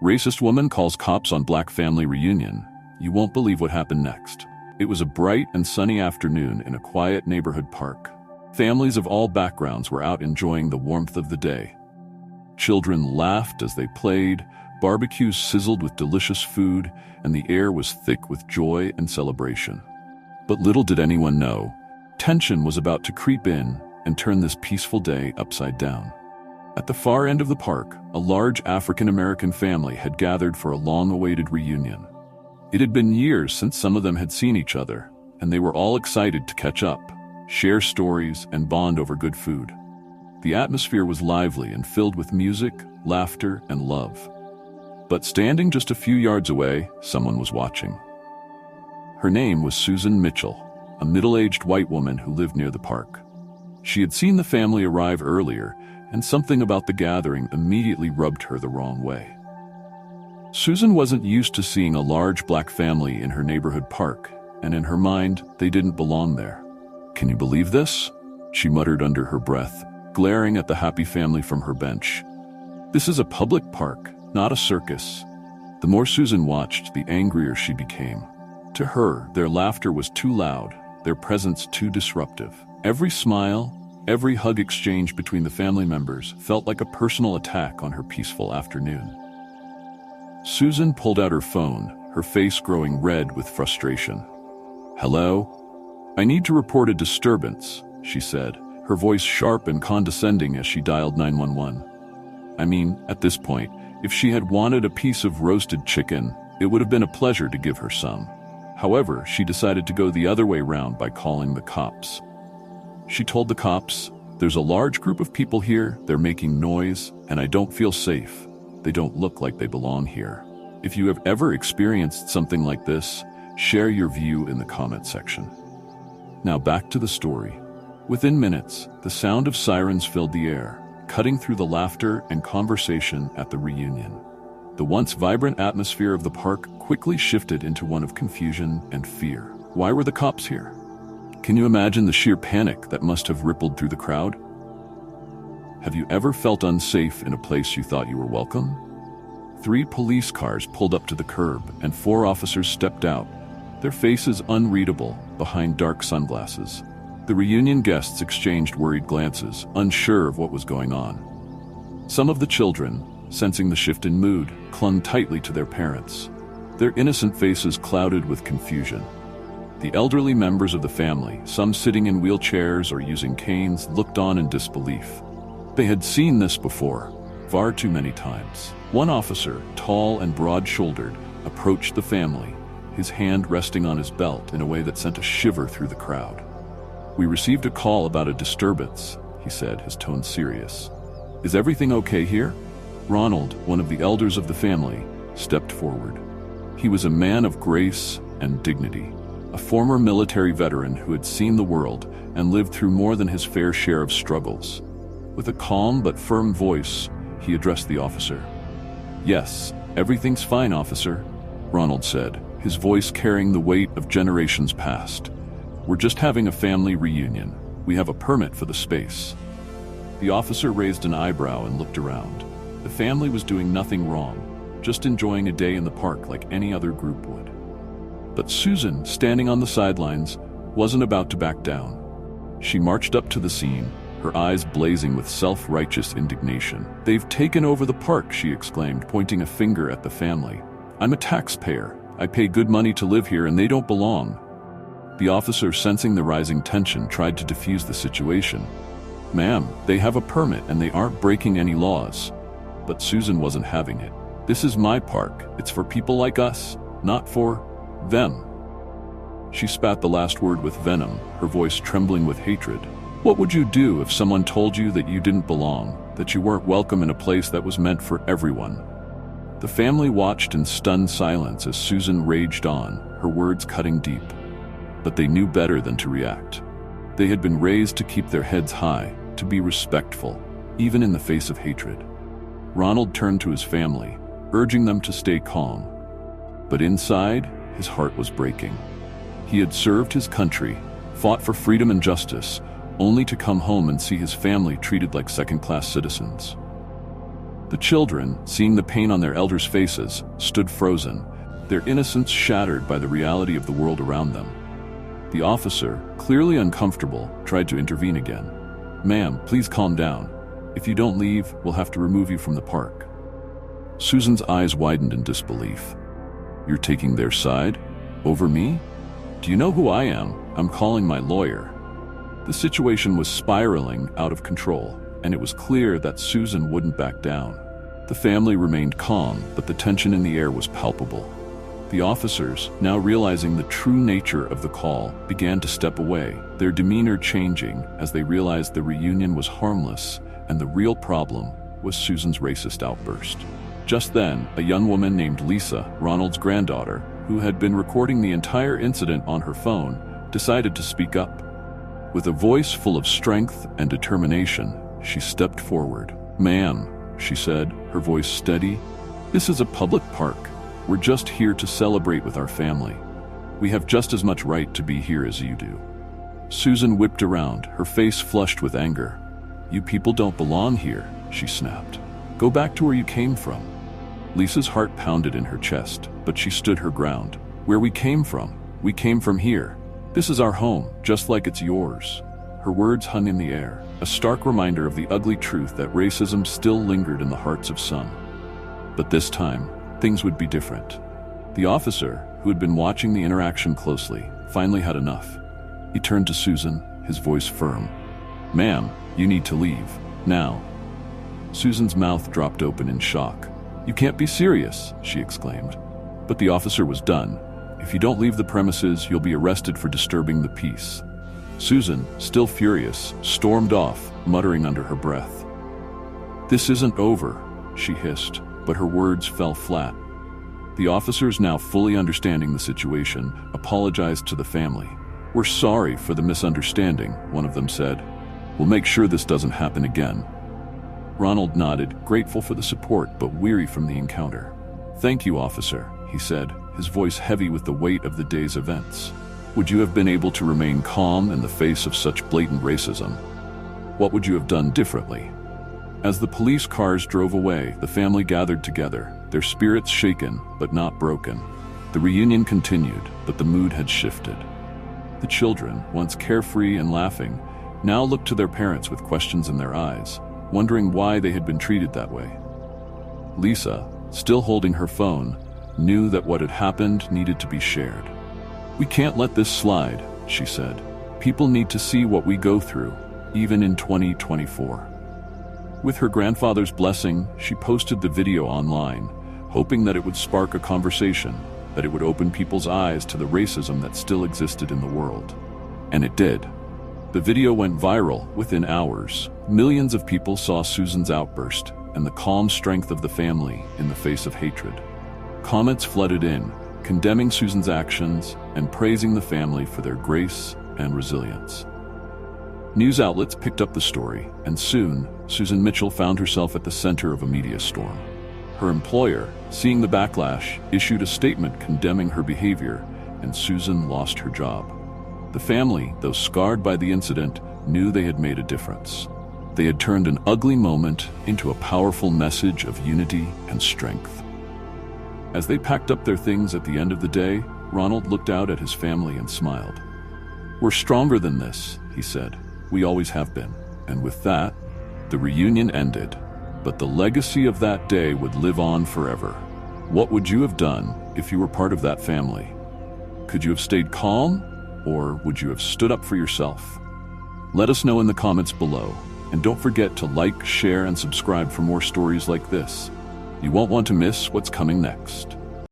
Racist woman calls cops on black family reunion. You won't believe what happened next. It was a bright and sunny afternoon in a quiet neighborhood park. Families of all backgrounds were out enjoying the warmth of the day. Children laughed as they played, barbecues sizzled with delicious food, and the air was thick with joy and celebration. But little did anyone know, tension was about to creep in and turn this peaceful day upside down. At the far end of the park, a large African-American family had gathered for a long-awaited reunion. It had been years since some of them had seen each other, and they were all excited to catch up, share stories, and bond over good food. The atmosphere was lively and filled with music, laughter, and love. But standing just a few yards away, someone was watching. Her name was Susan Mitchell, a middle-aged white woman who lived near the park. She had seen the family arrive earlier, and something about the gathering immediately rubbed her the wrong way. Susan wasn't used to seeing a large black family in her neighborhood park, and in her mind, they didn't belong there. "Can you believe this?" she muttered under her breath, glaring at the happy family from her bench. "This is a public park, not a circus." The more Susan watched, the angrier she became. To her, their laughter was too loud, their presence too disruptive. Every smile, every hug exchange between the family members felt like a personal attack on her peaceful afternoon. Susan pulled out her phone, her face growing red with frustration. "Hello? I need to report a disturbance," she said, her voice sharp and condescending as she dialed 911. I mean, at this point, if she had wanted a piece of roasted chicken, it would have been a pleasure to give her some. However, she decided to go the other way round by calling the cops. She told the cops, "There's a large group of people here, they're making noise, and I don't feel safe. They don't look like they belong here. If you have ever experienced something like this, share your view in the comment section." Now back to the story. Within minutes, the sound of sirens filled the air, cutting through the laughter and conversation at the reunion. The once vibrant atmosphere of the park quickly shifted into one of confusion and fear. Why were the cops here? Can you imagine the sheer panic that must have rippled through the crowd? Have you ever felt unsafe in a place you thought you were welcome? 3 police cars pulled up to the curb, and 4 officers stepped out, their faces unreadable behind dark sunglasses. The reunion guests exchanged worried glances, unsure of what was going on. Some of the children, sensing the shift in mood, clung tightly to their parents, their innocent faces clouded with confusion. The elderly members of the family, some sitting in wheelchairs or using canes, looked on in disbelief. They had seen this before, far too many times. One officer, tall and broad-shouldered, approached the family, his hand resting on his belt in a way that sent a shiver through the crowd. "We received a call about a disturbance," he said, his tone serious. "Is everything okay here?" Ronald, one of the elders of the family, stepped forward. He was a man of grace and dignity, a former military veteran who had seen the world and lived through more than his fair share of struggles. With a calm but firm voice, he addressed the officer. "Yes, everything's fine, officer," Ronald said, his voice carrying the weight of generations past. "We're just having a family reunion. We have a permit for the space." The officer raised an eyebrow and looked around. The family was doing nothing wrong, just enjoying a day in the park like any other group would. But Susan, standing on the sidelines, wasn't about to back down. She marched up to the scene, her eyes blazing with self-righteous indignation. "They've taken over the park," she exclaimed, pointing a finger at the family. "I'm a taxpayer. I pay good money to live here and they don't belong." The officer, sensing the rising tension, tried to defuse the situation. "Ma'am, they have a permit and they aren't breaking any laws." But Susan wasn't having it. "This is my park. It's for people like us, not for them." She spat the last word with venom, her voice trembling with hatred. What would you do if someone told you that you didn't belong, that you weren't welcome in a place that was meant for everyone? The family watched in stunned silence as Susan raged on, her words cutting deep. But they knew better than to react. They had been raised to keep their heads high, to be respectful, even in the face of hatred. Ronald turned to his family, urging them to stay calm. But inside, his heart was breaking. He had served his country, fought for freedom and justice, only to come home and see his family treated like second-class citizens. The children, seeing the pain on their elders' faces, stood frozen, their innocence shattered by the reality of the world around them. The officer, clearly uncomfortable, tried to intervene again. "Ma'am, please calm down. If you don't leave, we'll have to remove you from the park." Susan's eyes widened in disbelief. "You're taking their side? Over me? Do you know who I am? I'm calling my lawyer." The situation was spiraling out of control, and it was clear that Susan wouldn't back down. The family remained calm, but the tension in the air was palpable. The officers, now realizing the true nature of the call, began to step away, their demeanor changing as they realized the reunion was harmless and the real problem was Susan's racist outburst. Just then, a young woman named Lisa, Ronald's granddaughter, who had been recording the entire incident on her phone, decided to speak up. With a voice full of strength and determination, she stepped forward. "Ma'am," she said, her voice steady, "this is a public park. We're just here to celebrate with our family. We have just as much right to be here as you do." Susan whipped around, her face flushed with anger. "You people don't belong here," she snapped. "Go back to where you came from." Lisa's heart pounded in her chest, but she stood her ground. "Where we came from? We came from here. This is our home, just like it's yours." Her words hung in the air, a stark reminder of the ugly truth that racism still lingered in the hearts of some. But this time, things would be different. The officer, who had been watching the interaction closely, finally had enough. He turned to Susan, his voice firm. "Ma'am, you need to leave, now." Susan's mouth dropped open in shock. "You can't be serious," she exclaimed. But the officer was done. "If you don't leave the premises, you'll be arrested for disturbing the peace." Susan, still furious, stormed off, muttering under her breath. "This isn't over," she hissed, but her words fell flat. The officers, now fully understanding the situation, apologized to the family. "We're sorry for the misunderstanding," one of them said. "We'll make sure this doesn't happen again." Ronald nodded, grateful for the support but weary from the encounter. "Thank you, officer," he said, his voice heavy with the weight of the day's events. "Would you have been able to remain calm in the face of such blatant racism? What would you have done differently?" As the police cars drove away, the family gathered together, their spirits shaken but not broken. The reunion continued, but the mood had shifted. The children, once carefree and laughing, now looked to their parents with questions in their eyes, wondering why they had been treated that way. Lisa, still holding her phone, knew that what had happened needed to be shared. "We can't let this slide," she said. "People need to see what we go through, even in 2024. With her grandfather's blessing, she posted the video online, hoping that it would spark a conversation, that it would open people's eyes to the racism that still existed in the world. And it did. The video went viral within hours. Millions of people saw Susan's outburst and the calm strength of the family in the face of hatred. Comments flooded in, condemning Susan's actions and praising the family for their grace and resilience. News outlets picked up the story, and soon, Susan Mitchell found herself at the center of a media storm. Her employer, seeing the backlash, issued a statement condemning her behavior, and Susan lost her job. The family, though scarred by the incident, knew they had made a difference. They had turned an ugly moment into a powerful message of unity and strength. As they packed up their things at the end of the day, Ronald looked out at his family and smiled. "We're stronger than this," he said. "We always have been." And with that, the reunion ended. But the legacy of that day would live on forever. What would you have done if you were part of that family? Could you have stayed calm, or would you have stood up for yourself? Let us know in the comments below, and don't forget to like, share, and subscribe for more stories like this. You won't want to miss what's coming next.